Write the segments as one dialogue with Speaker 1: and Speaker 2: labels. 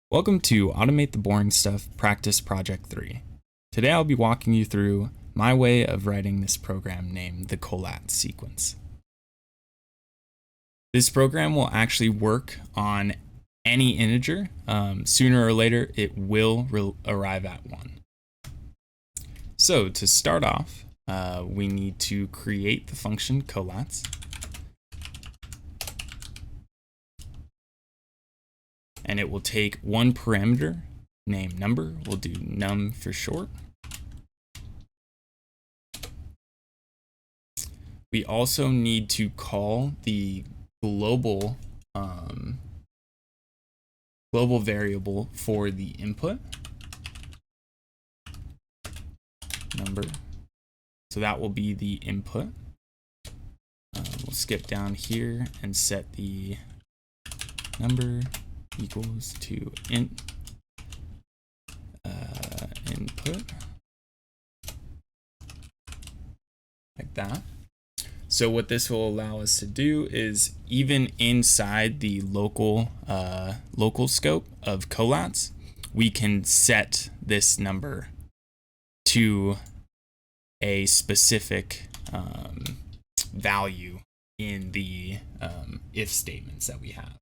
Speaker 1: Welcome to Automate the Boring Stuff Practice Project 3. Today I'll be walking you through my way of writing this program named the Collatz sequence. This program will actually work on any integer. Sooner or later it will arrive at 1. So to start off, we need to create the function Collatz. And it will take one parameter named number. We'll do num for short. We also need to call the global variable for the input, number. So that will be the input. We'll skip down here and set the number equals to int input, like that. So what this will allow us to do is, even inside the local scope of Collatz, we can set this number to a specific value in the if statements that we have.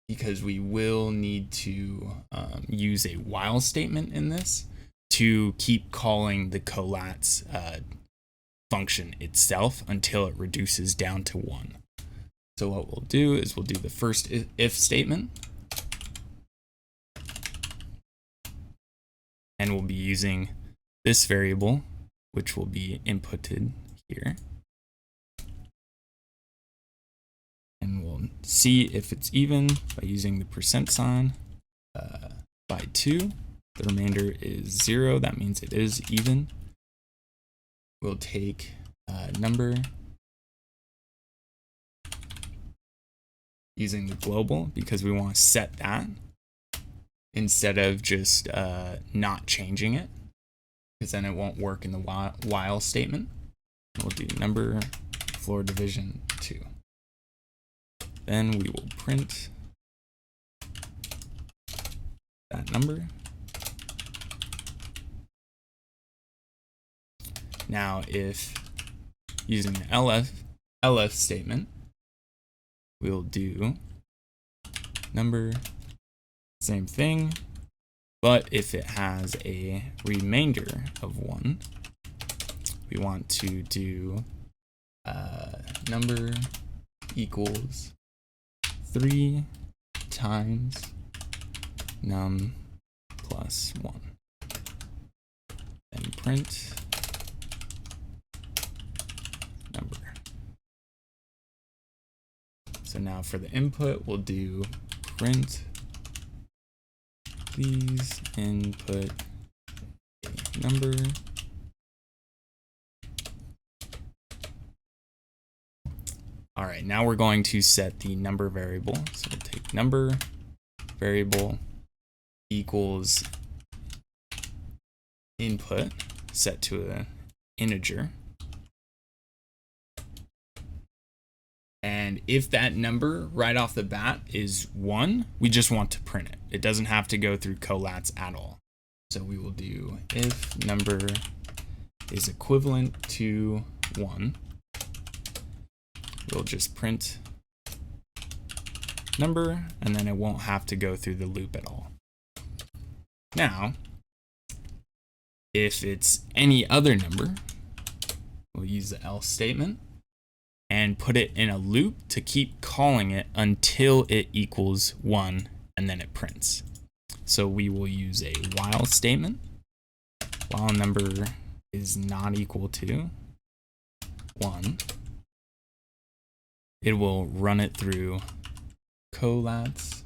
Speaker 1: Because we will need to use a while statement in this to keep calling the Collatz function itself until it reduces down to 1. So what we'll do is we'll do the first if statement, and we'll be using this variable, which will be inputted here. And we'll see if it's even by using the %sign by 2. The remainder is 0. That means it is even. We'll take number using the global because we want to set that instead of just not changing it, because then it won't work in the while statement. We'll do number floor division 2. Then we will print that number. Now, if using the LF statement, we'll do number, same thing, but if it has a remainder of 1, we want to do number equals 3 times num plus 1. Then print number. So now for the input, we'll do print please input a number. All right, now we're going to set the number variable. So we'll take number variable equals input set to an integer. And if that number right off the bat is 1, we just want to print it. It doesn't have to go through Collatz at all. So we will do if number is equivalent to 1. We'll just print number, and then it won't have to go through the loop at all. Now, if it's any other number, we'll use the else statement and put it in a loop to keep calling it until it equals 1, and then it prints. So we will use a while statement. While number is not equal to 1, it will run it through Collatz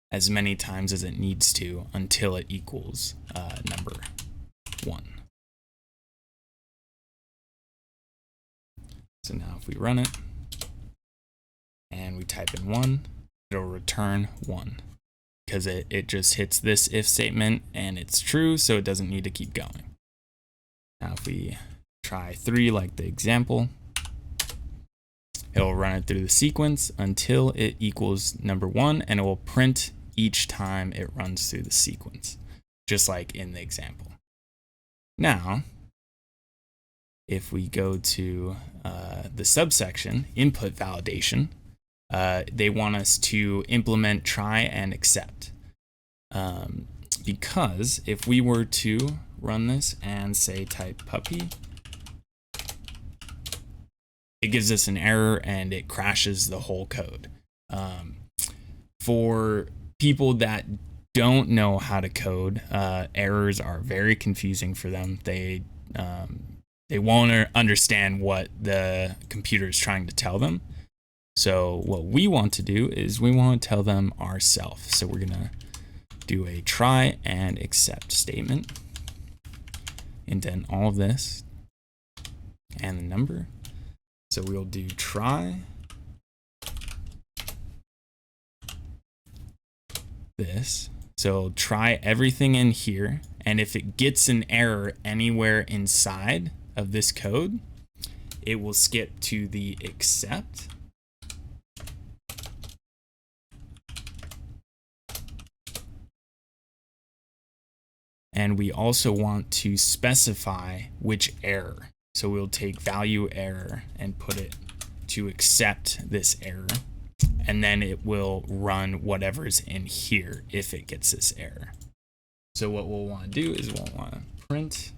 Speaker 1: as many times as it needs to until it equals number 1. So now if we run it and we type in 1, it'll return 1 because it just hits this if statement and it's true, so it doesn't need to keep going. Now if we try 3 like the example, It'll run it through the sequence until it equals number 1, and it will print each time it runs through the sequence, just like in the example. Now, if we go to the subsection, input validation, they want us to implement try and accept. Because if we were to run this and say type puppy, it gives us an error and it crashes the whole code. For people that don't know how to code, errors are very confusing for them. They won't understand what the computer is trying to tell them. So what we want to do is we want to tell them ourselves. So we're gonna do a try and accept statement, indent all of this and the number. So we'll do try this. So try everything in here, and if it gets an error anywhere inside of this code, it will skip to the accept. And we also want to specify which error. So we'll take value error and put it to accept this error, and then it will run whatever's in here if it gets this error. So what we'll want to do is we'll want to print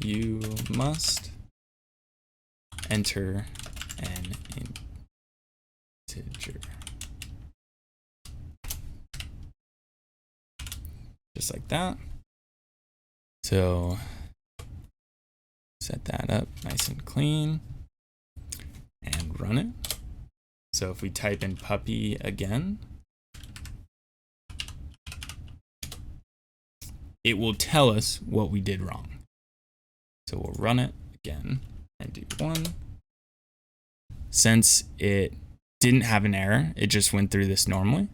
Speaker 1: you must enter an integer. Just like that. So set that up nice and clean and run it. So if we type in puppy again, it will tell us what we did wrong. So we'll run it again and do 1. Since it didn't have an error, it just went through this normally.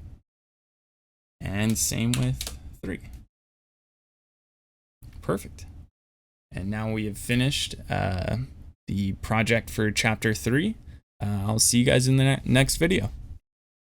Speaker 1: And same with 3. Perfect. And now we have finished the project for chapter 3. I'll see you guys in the next video.